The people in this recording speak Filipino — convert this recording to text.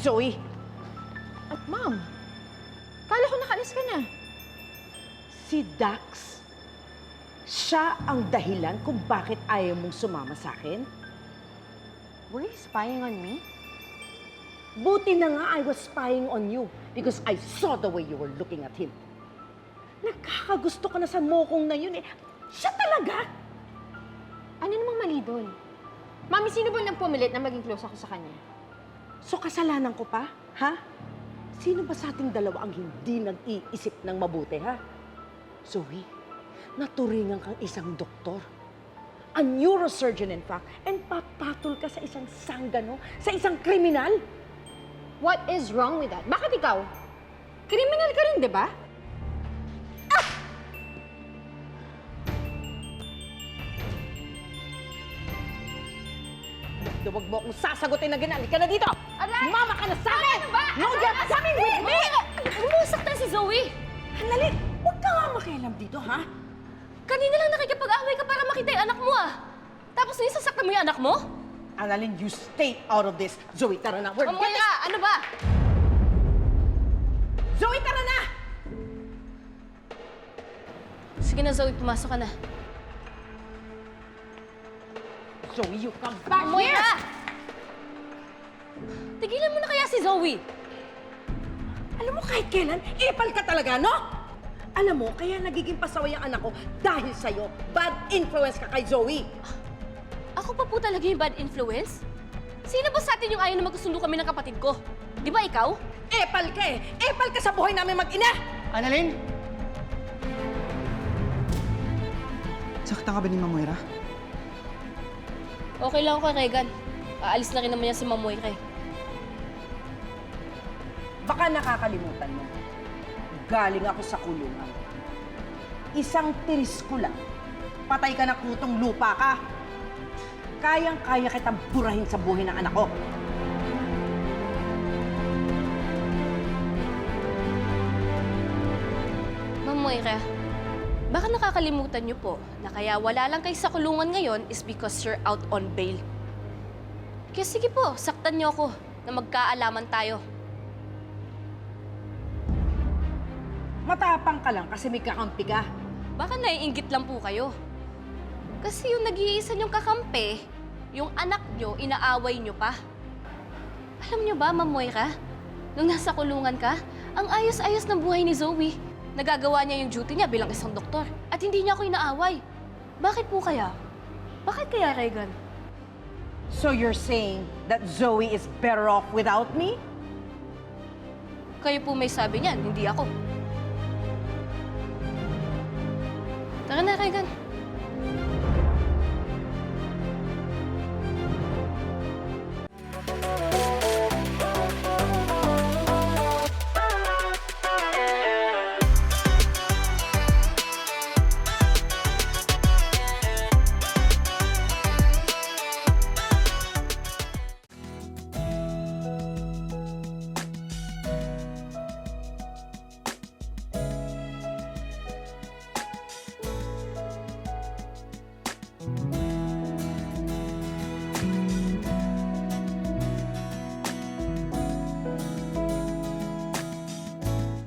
Zoe! Ma'am, kala ko nakalis ka na. Si Dax, siya ang dahilan kung bakit ayaw mong sumama sa akin? Were you spying on me? Buti na nga I was spying on you because I saw the way you were looking at him. Nagkakagusto ka na sa mokong na yun eh. Siya talaga! Ano namang mali doon? Mami, sino ba nagpumilit na maging close ako sa kanya? So kasalanan ko pa, ha? Sino ba sa ating dalawa ang hindi nag-iisip ng mabuti, ha? Zoe, naturingan kang isang doktor. A neurosurgeon, in fact, and papatol ka sa isang sanggano, sa isang kriminal. What is wrong with that? Bakit ikaw? Kriminal ka rin, di ba? Huwag mo akong sasagutin na ganali ka na dito! Aray! Mama ka na sa akin! Ano ba? No, you're coming with me! Umusaktan si Zoe! Hanali, huwag ka nga makialam dito, ha? Kanina lang nakikipag-away ka para makita yung anak mo ah! Tapos ngayon sasaktan mo yung anak mo? Annalyn, you stay out of this. Zoe, tara na. We're Mamoy ka! Ano ba? Zoe, tara na! Sige na Zoe, pumasok ka na. Zoe, you come back Mamoy here! ka! Tigilan mo na kaya si Zoe! Alam mo, kahit kailan, ipal ka talaga, no? Alam mo, kaya nagiging pasaway ang anak ko dahil sa'yo. Bad influence ka kay Zoe. Ako pa po talaga yung bad influence? Sino ba sa atin yung ayaw na magsusundo kami ng kapatid ko? Di ba ikaw? Epal ka eh! Epal ka sa buhay namin mag-ina! Annalyn? Saktan ka ba ni Mamoyra? Okay lang ako kay Regan. Aalis na rin naman yan si Mamoy kay. Baka nakakalimutan mo. Galing ako sa kulungan. Isang tiris ko lang. Patay ka na kutong lupa ka. Kayang-kaya kitang burahin sa buhay ng anak ko. Mamoy ka. Baka nakakalimutan niyo po na kaya wala lang kayo sa kulungan ngayon is because you're out on bail. Kaya sige po, saktan niyo ako na magkaalaman tayo. Matapang ka lang kasi may kakampi ka. Baka naiinggit lang po kayo. Kasi yung nag-iisa niyong kakampi, yung anak niyo, inaaway niyo pa. Alam niyo ba, Ma'am Moira, nung nasa kulungan ka, ang ayos-ayos ng buhay ni Zoe. Nagagawa niya yung duty niya bilang isang doktor. At hindi niya ako inaaway. Bakit po kaya? Bakit kaya, Regan? So you're saying that Zoe is better off without me? Kayo po may sabi niyan, hindi ako. Tara na, Regan.